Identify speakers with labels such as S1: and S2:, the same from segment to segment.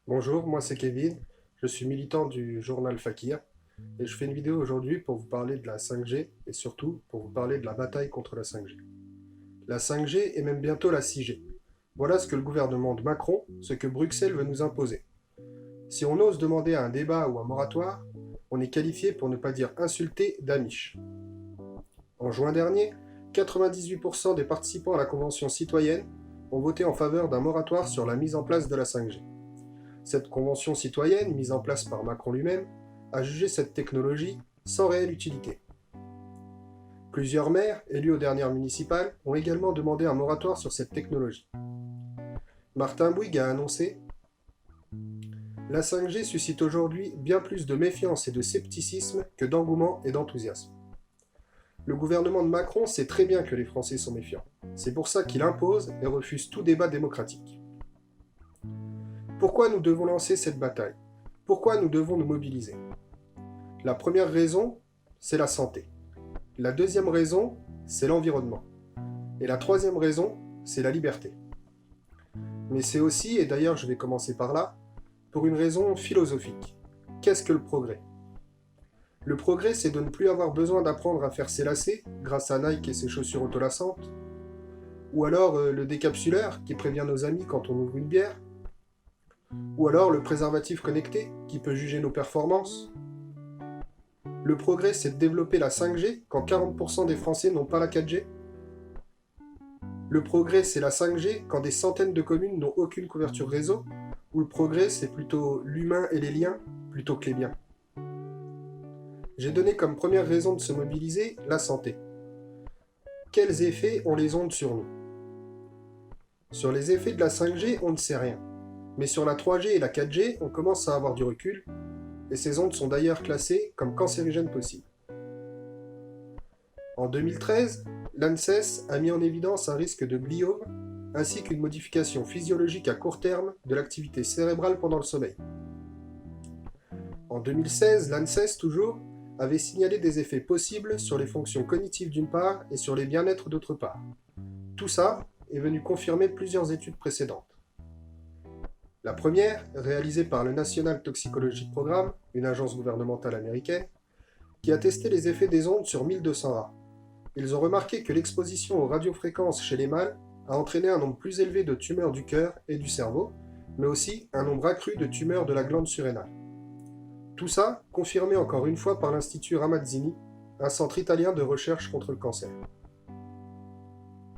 S1: Bonjour, moi c'est Kevin, je suis militant du journal Fakir et je fais une vidéo aujourd'hui pour vous parler de la 5G et surtout pour vous parler de la bataille contre la 5G. La 5G et même bientôt la 6G. Voilà ce que le gouvernement de Macron, ce que Bruxelles veut nous imposer. Si on ose demander un débat ou un moratoire, on est qualifié pour ne pas dire insulté d'amiche. En juin dernier, 98% des participants à la Convention citoyenne ont voté en faveur d'un moratoire sur la mise en place de la 5G. Cette convention citoyenne, mise en place par Macron lui-même, a jugé cette technologie sans réelle utilité. Plusieurs maires, élus aux dernières municipales, ont également demandé un moratoire sur cette technologie. Martin Bouygues a annoncé « La 5G suscite aujourd'hui bien plus de méfiance et de scepticisme que d'engouement et d'enthousiasme. Le gouvernement de Macron sait très bien que les Français sont méfiants. C'est pour ça qu'il impose et refuse tout débat démocratique. Pourquoi nous devons lancer cette bataille? Pourquoi nous devons nous mobiliser? La première raison, c'est la santé. La deuxième raison, c'est l'environnement. Et la troisième raison, c'est la liberté. Mais c'est aussi, et d'ailleurs je vais commencer par là, pour une raison philosophique. Qu'est-ce que le progrès? Le progrès, c'est de ne plus avoir besoin d'apprendre à faire ses lacets grâce à Nike et ses chaussures autolassantes, ou alors le décapsuleur qui prévient nos amis quand on ouvre une bière, ou alors le préservatif connecté qui peut juger nos performances. Le progrès, c'est de développer la 5G quand 40% des Français n'ont pas la 4G. Le progrès, c'est la 5G quand des centaines de communes n'ont aucune couverture réseau. Ou le progrès, c'est plutôt l'humain et les liens plutôt que les biens. J'ai donné comme première raison de se mobiliser la santé. Quels effets ont les ondes sur nous? Sur les effets de la 5G, on ne sait rien. Mais sur la 3G et la 4G, on commence à avoir du recul, et ces ondes sont d'ailleurs classées comme cancérigènes possibles. En 2013, l'ANSES a mis en évidence un risque de gliome ainsi qu'une modification physiologique à court terme de l'activité cérébrale pendant le sommeil. En 2016, l'ANSES toujours avait signalé des effets possibles sur les fonctions cognitives d'une part et sur les bien-être d'autre part. Tout ça est venu confirmer plusieurs études précédentes. La première, réalisée par le National Toxicology Program, une agence gouvernementale américaine, qui a testé les effets des ondes sur 1200 rats. Ils ont remarqué que l'exposition aux radiofréquences chez les mâles a entraîné un nombre plus élevé de tumeurs du cœur et du cerveau, mais aussi un nombre accru de tumeurs de la glande surrénale. Tout ça confirmé encore une fois par l'Institut Ramazzini, un centre italien de recherche contre le cancer.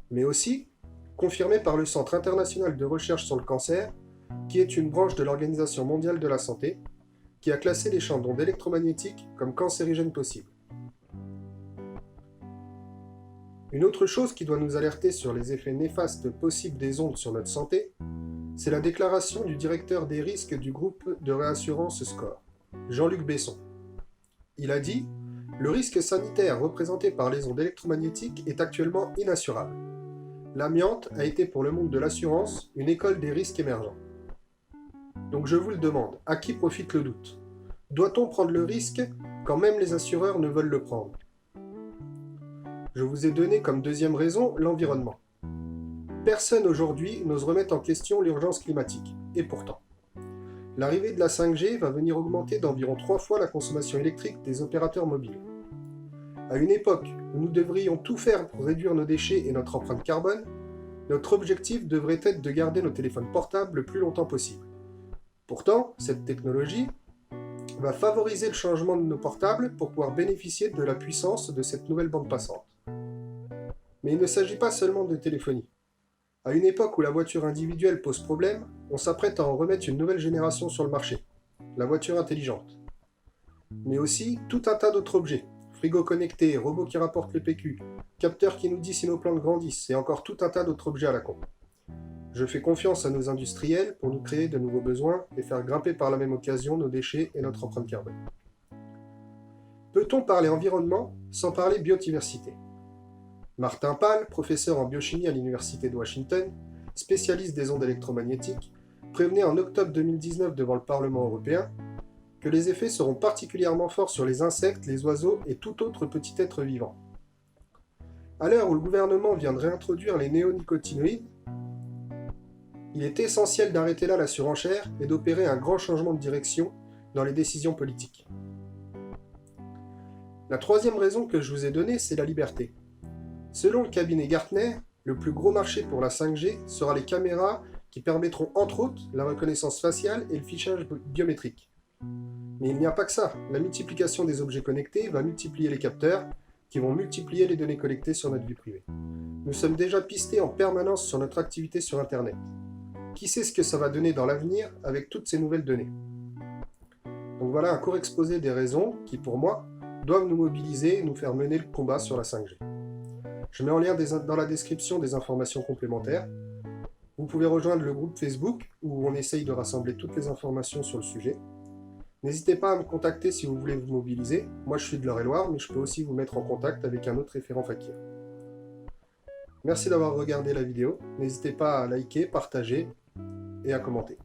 S1: Mais aussi confirmé par le Centre international de recherche sur le cancer, qui est une branche de l'Organisation mondiale de la santé, qui a classé les champs d'ondes électromagnétiques comme cancérigènes possibles. Une autre chose qui doit nous alerter sur les effets néfastes possibles des ondes sur notre santé, c'est la déclaration du directeur des risques du groupe de réassurance SCOR, Jean-Luc Besson. Il a dit « Le risque sanitaire représenté par les ondes électromagnétiques est actuellement inassurable. L'amiante a été pour le monde de l'assurance une école des risques émergents. Donc je vous le demande, à qui profite le doute? Doit-on prendre le risque quand même les assureurs ne veulent le prendre? Je vous ai donné comme deuxième raison l'environnement. Personne aujourd'hui n'ose remettre en question l'urgence climatique, et pourtant. L'arrivée de la 5G va venir augmenter d'environ 3 fois la consommation électrique des opérateurs mobiles. À une époque où nous devrions tout faire pour réduire nos déchets et notre empreinte carbone, notre objectif devrait être de garder nos téléphones portables le plus longtemps possible. Pourtant, cette technologie va favoriser le changement de nos portables pour pouvoir bénéficier de la puissance de cette nouvelle bande passante. Mais il ne s'agit pas seulement de téléphonie. À une époque où la voiture individuelle pose problème, on s'apprête à en remettre une nouvelle génération sur le marché, la voiture intelligente. Mais aussi tout un tas d'autres objets, frigo connecté, robots qui rapportent les PQ, capteurs qui nous disent si nos plantes grandissent, et encore tout un tas d'autres objets à la con. Je fais confiance à nos industriels pour nous créer de nouveaux besoins et faire grimper par la même occasion nos déchets et notre empreinte carbone. Peut-on parler environnement sans parler biodiversité? Martin Pal, professeur en biochimie à l'Université de Washington, spécialiste des ondes électromagnétiques, prévenait en octobre 2019 devant le Parlement européen que les effets seront particulièrement forts sur les insectes, les oiseaux et tout autre petit être vivant. À l'heure où le gouvernement vient de réintroduire les néonicotinoïdes, Il est essentiel d'arrêter là la surenchère et d'opérer un grand changement de direction dans les décisions politiques. La troisième raison que je vous ai donnée, c'est la liberté. Selon le cabinet Gartner, le plus gros marché pour la 5G sera les caméras qui permettront entre autres la reconnaissance faciale et le fichage biométrique. Mais il n'y a pas que ça. La multiplication des objets connectés va multiplier les capteurs qui vont multiplier les données collectées sur notre vie privée. Nous sommes déjà pistés en permanence sur notre activité sur Internet. Qui sait ce que ça va donner dans l'avenir avec toutes ces nouvelles données? Donc voilà un court exposé des raisons qui, pour moi, doivent nous mobiliser et nous faire mener le combat sur la 5G. Je mets en lien dans la description des informations complémentaires. Vous pouvez rejoindre le groupe Facebook où on essaye de rassembler toutes les informations sur le sujet. N'hésitez pas à me contacter si vous voulez vous mobiliser. Moi je suis de l'Eure-et-Loir, mais je peux aussi vous mettre en contact avec un autre référent Fakir. Merci d'avoir regardé la vidéo. N'hésitez pas à liker, partager et à commenter.